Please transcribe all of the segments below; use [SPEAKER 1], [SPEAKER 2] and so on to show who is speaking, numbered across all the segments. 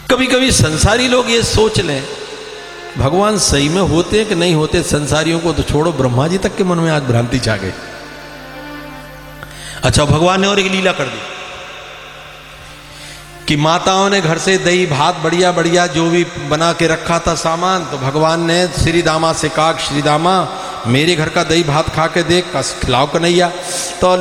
[SPEAKER 1] कभी कभी संसारी लोग ये सोच लें भगवान सही में होते हैं कि नहीं होते। संसारियों को तो छोड़ो, ब्रह्मा जी तक के मन में आज भ्रांति छा गई। अच्छा, भगवान ने और एक लीला कर दी कि माताओं ने घर से दही भात बढ़िया बढ़िया जो भी बना के रखा था सामान, तो भगवान ने श्री दामा से कहा, श्री दामा मेरे घर का दही भात खा के देख, खिलाओ कन्हैया। तो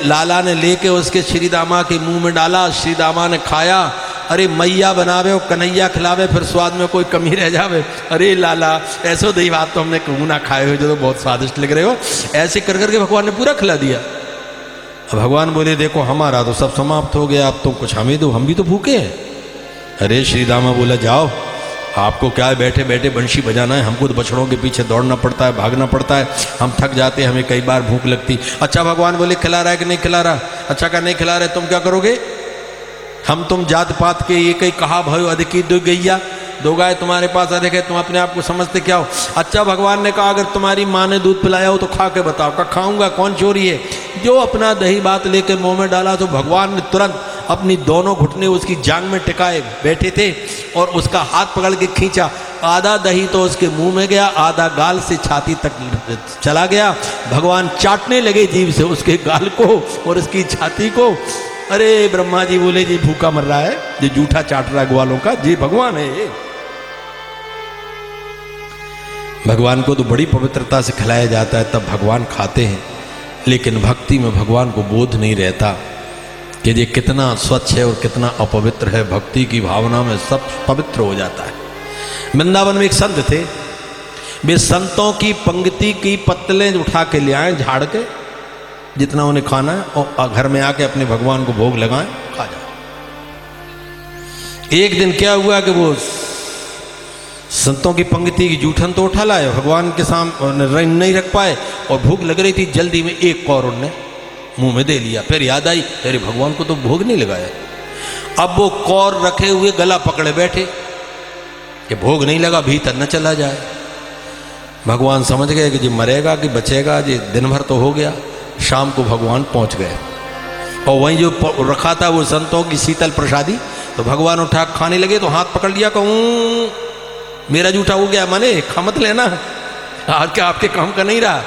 [SPEAKER 1] लाला ने लेके उसके श्री दामा के मुंह में डाला, श्री दामा ने खाया। अरे मैया बनावे और कन्हैया खिलावे, फिर स्वाद में कोई कमी रह जावे। अरे लाला ऐसो दही भात तो हमने कहूँ ना खाए हुए, जो तो बहुत स्वादिष्ट लग रहे हो। ऐसे कर करके भगवान ने पूरा खिला दिया। भगवान बोले देखो हमारा तो सब समाप्त हो गया, अब तुम कुछ हमें दो, हम भी तो भूखे हैं। अरे श्री दामा बोला जाओ, आपको क्या है, बैठे बैठे बंशी बजाना है, हमको तो बछड़ों के पीछे दौड़ना पड़ता है, भागना पड़ता है, हम थक जाते हैं, हमें कई बार भूख लगती। अच्छा भगवान बोले खिला रहा है कि नहीं खिला रहा? अच्छा का नहीं खिला रहे, तुम क्या करोगे? हम तुम जात पात के ये कहीं कहा भयो अधिकी दो गैया, दो गाय तुम्हारे पास अधिक है, तुम अपने आप को समझते क्या हो? अच्छा भगवान ने कहा अगर तुम्हारी माँ ने दूध पिलाया हो तो खा के बताओ। का खाऊंगा, कौन चोरी है? जो अपना दही भात लेके मुंह में डाला तो भगवान ने तुरंत अपनी दोनों घुटने उसकी जांग में टिकाए बैठे थे और उसका हाथ पकड़ के खींचा। आधा दही तो उसके मुंह में गया, आधा गाल से छाती तक चला गया। भगवान चाटने लगे जीभ से उसके गाल को और उसकी छाती को। अरे ब्रह्मा जी बोले जी भूखा मर रहा है, ये जूठा चाट रहा है ग्वालों का, जी भगवान है ये। भगवान को तो बड़ी पवित्रता से खिलाया जाता है, तब भगवान खाते हैं। लेकिन भक्ति में भगवान को बोध नहीं रहता कि ये कितना स्वच्छ है और कितना अपवित्र है। भक्ति की भावना में सब पवित्र हो जाता है। वृंदावन में एक संत थे, वे संतों की पंक्ति की पत्तलें उठा के ले आए झाड़ के, जितना उन्हें खाना है, और घर में आके अपने भगवान को भोग लगाएं, खा जाए। एक दिन क्या हुआ कि वो संतों की पंक्ति की जूठन तो उठा लाए, भगवान के सामने नहीं रख पाए और भूख लग रही थी, जल्दी में एक कौर उन्होंने मुंह में दे लिया। फिर याद आई अरे भगवान को तो भोग नहीं लगाया। अब वो कौर रखे हुए गला पकड़े बैठे कि भोग नहीं लगा, भीतर न चला जाए। भगवान समझ गए कि जी मरेगा कि बचेगा, जी दिन भर तो हो गया। शाम को भगवान पहुंच गए और वहीं जो रखा था वो संतों की शीतल प्रसादी, तो भगवान उठा खाने लगे तो हाथ पकड़ लिया, कहूँ मेरा जूठा हो गया, माने खा मत लेना, आज क्या आपके काम का नहीं रहा।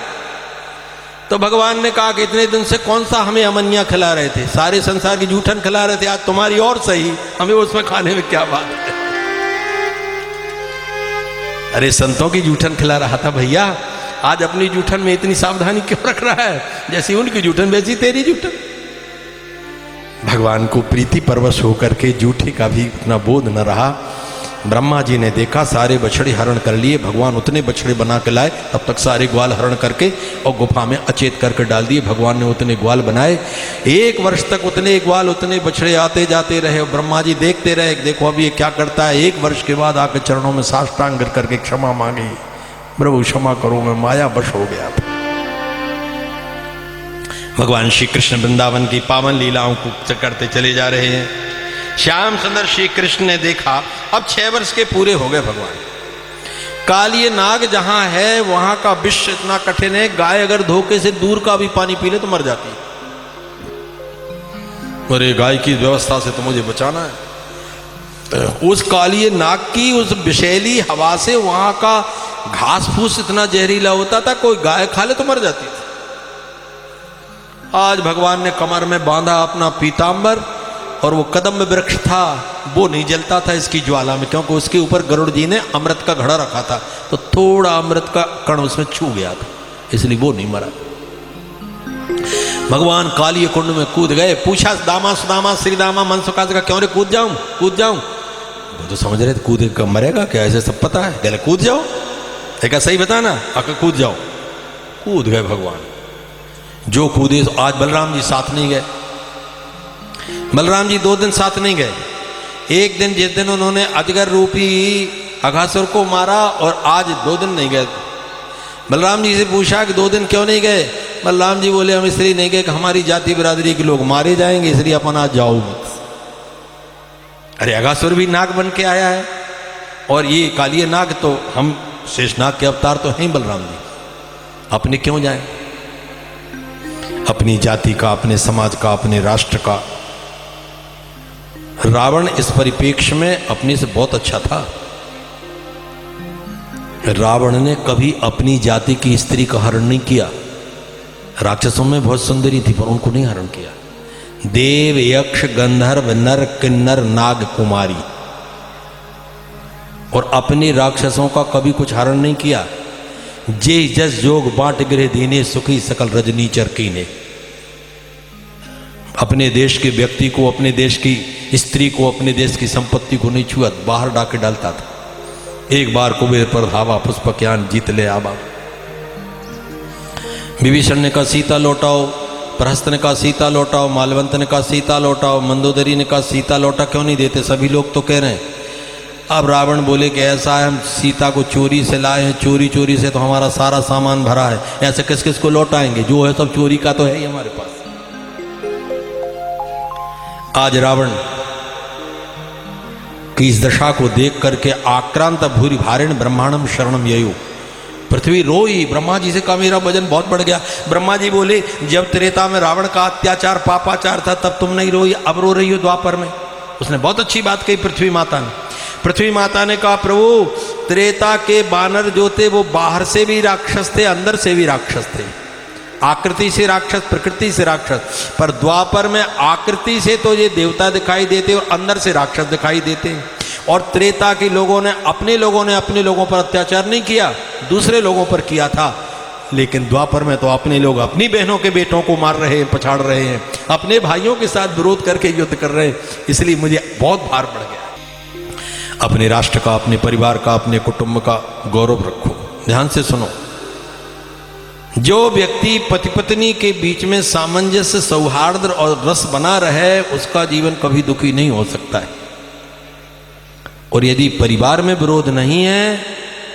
[SPEAKER 1] तो भगवान ने कहा कि इतने दिन से कौन सा हमें अमनिया खिला रहे थे, सारे संसार की जूठन खिला रहे थे, आज तुम्हारी और सही, हमें उसमें खाने में क्या बात है। अरे संतों की जूठन खिला रहा था भैया, आज अपनी जूठन में इतनी सावधानी क्यों रख रहा है? जैसी उनकी जूठन वैसी तेरी जूठन। भगवान को प्रीति परवश होकर के जूठे का भी उतना बोध न रहा। ब्रह्मा जी ने देखा सारे बछड़े हरण कर लिए, भगवान उतने बछड़े बना के लाए, तब तक सारे ग्वाल हरण करके और गुफा में अचेत करके डाल दिए। भगवान ने उतने ग्वाल बनाए, 1 वर्ष तक उतने ग्वाल उतने बछड़े आते जाते रहे। ब्रह्मा जी देखते रहे, देखो अभी ये क्या करता है। 1 वर्ष के बाद आके चरणों में साष्टांग गिर करके क्षमा मांगी, प्रभु क्षमा करो, मैं माया वश हो गया था। भगवान श्री कृष्ण वृंदावन की पावन लीलाओं को करते चले जा रहे हैं। श्याम सुंदर श्री कृष्ण ने देखा अब 6 वर्ष के पूरे हो गए भगवान। कालिए नाग जहां है वहां का विष इतना कठिन है, गाय अगर धोखे से दूर का भी पानी पी ले तो मर जाती है। अरे गाय की व्यवस्था से तो मुझे बचाना है। उस कालिए नाग की उस विषैली हवा से वहां का घास फूस इतना जहरीला होता था, कोई गाय खा ले तो मर जाती थी। आज भगवान ने कमर में बांधा अपना पीतांबर और वो कदम्ब वृक्ष था, वो नहीं जलता था इसकी ज्वाला में, क्योंकि उसके ऊपर गरुड़ जी ने अमृत का घड़ा रखा था, तो थोड़ा अमृत का कण उसमें छू गया था, इसलिए वो नहीं मरा। भगवान कालिए कुंड में कूद गए। पूछा दामा सुदामा श्री दामा मनसुका का, क्यों रे कूद जाऊं कूद जाऊं? वो तो समझ रहे थे कूद कर मरेगा क्या, ऐसे सब पता है, कहले कूद जाओ, क्या सही बताना, आकर कूद जाओ। कूद गए भगवान, जो कूदे। आज बलराम जी साथ नहीं गए, बलराम जी 2 दिन साथ नहीं गए। एक दिन जिस दिन उन्होंने अजगर रूपी अघासुर को मारा, और आज 2 दिन नहीं गए। बलराम जी से पूछा कि 2 दिन क्यों नहीं गए? बलराम जी बोले हम इसलिए नहीं गए कि हमारी जाति बिरादरी के लोग मारे जाएंगे, इसलिए अपन आज जाओ मत। अरे अघासुर भी नाग बन के आया है, और ये कालिए नाग तो हम शेषनाग के अवतार तो हैं बलराम जी, अपने क्यों जाएं? अपनी जाति का, अपने समाज का, अपने राष्ट्र का। रावण इस परिप्रेक्ष्य में अपने से बहुत अच्छा था। रावण ने कभी अपनी जाति की स्त्री का हरण नहीं किया। राक्षसों में बहुत सुंदरी थी पर उनको नहीं हरण किया। देव, यक्ष, गंधर्व, नर, किन्नर, नाग, कुमारी, और अपने राक्षसों का कभी कुछ हरण नहीं किया। जे जस जोग बांट गृह दीने, सुखी सकल रजनी चरकीने। अपने देश के व्यक्ति को, अपने देश की स्त्री को, अपने देश की संपत्ति को नहीं छुआ, बाहर डाके डालता था। एक बार कुबेर पर धावा, पुष्पज्ञान जीत ले आबा। विभीषण ने कहा सीता लौटाओ, प्रहस्त ने कहा सीता लौटाओ, मालवंत ने कहा सीता लौटाओ, मंदोदरी ने कहा सीता लौटा क्यों नहीं देते, सभी लोग तो कह रहे हैं। अब रावण बोले कि ऐसा है, हम सीता को चोरी से लाए हैं, चोरी चोरी से तो हमारा सारा सामान भरा है, ऐसे किस किस को लौटाएंगे, जो है सब चोरी का तो है ही हमारे पास। आज रावण की इस दशा को देख करके आक्रांत भूरि भारेण ब्रह्मांडम शरणम ययु, पृथ्वी रोई। ब्रह्मा जी से कहा मेरा वजन बहुत बढ़ गया। ब्रह्मा जी बोले जब त्रेता में रावण का अत्याचार पापाचार था तब तुम नहीं रोई, अब रो रही हो द्वापर में। उसने बहुत अच्छी बात कही पृथ्वी माता ने। पृथ्वी माता ने कहा प्रभु, त्रेता के बानर जो थे वो बाहर से भी राक्षस थे, अंदर से भी राक्षस थे। आकृति से राक्षस, प्रकृति से राक्षस, पर द्वापर में आकृति से तो ये देवता दिखाई देते और अंदर से राक्षस दिखाई देते। और त्रेता के लोगों ने अपने लोगों पर अत्याचार नहीं किया, दूसरे लोगों पर किया था। लेकिन द्वापर में तो अपने लोग अपनी बहनों के बेटों को मार रहे हैं, पछाड़ रहे हैं, अपने भाइयों के साथ विरोध करके युद्ध कर रहे हैं। इसलिए मुझे बहुत भार पड़ गया। अपने राष्ट्र का, अपने परिवार का, अपने कुटुंब का गौरव रखो। ध्यान से सुनो, जो व्यक्ति पति पत्नी के बीच में सामंजस्य, सौहार्द और रस बना रहे उसका जीवन कभी दुखी नहीं हो सकता है। और यदि परिवार में विरोध नहीं है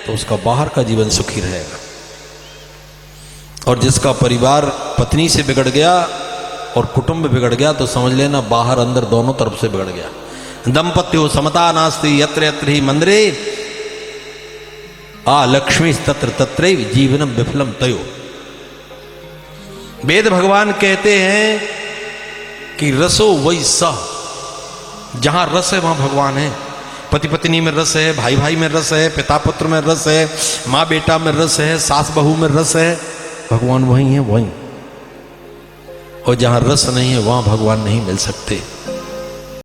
[SPEAKER 1] तो उसका बाहर का जीवन सुखी रहेगा। और जिसका परिवार पत्नी से बिगड़ गया और कुटुंब बिगड़ गया तो समझ लेना बाहर अंदर दोनों तरफ से बिगड़ गया। दंपत्यो समता नास्ति यत्र यत्र ही मंदिरे आ लक्ष्मी तत्र तत्रैव जीवनम विफलम तयो। वेद भगवान कहते हैं कि रसो वही सह, जहां रस है वहां भगवान है। पति पत्नी में रस है, भाई भाई में रस है, पिता पुत्र में रस है, माँ बेटा में रस है, सास बहू में रस है, भगवान वही है वही। और जहां रस नहीं है वहां भगवान नहीं मिल सकते।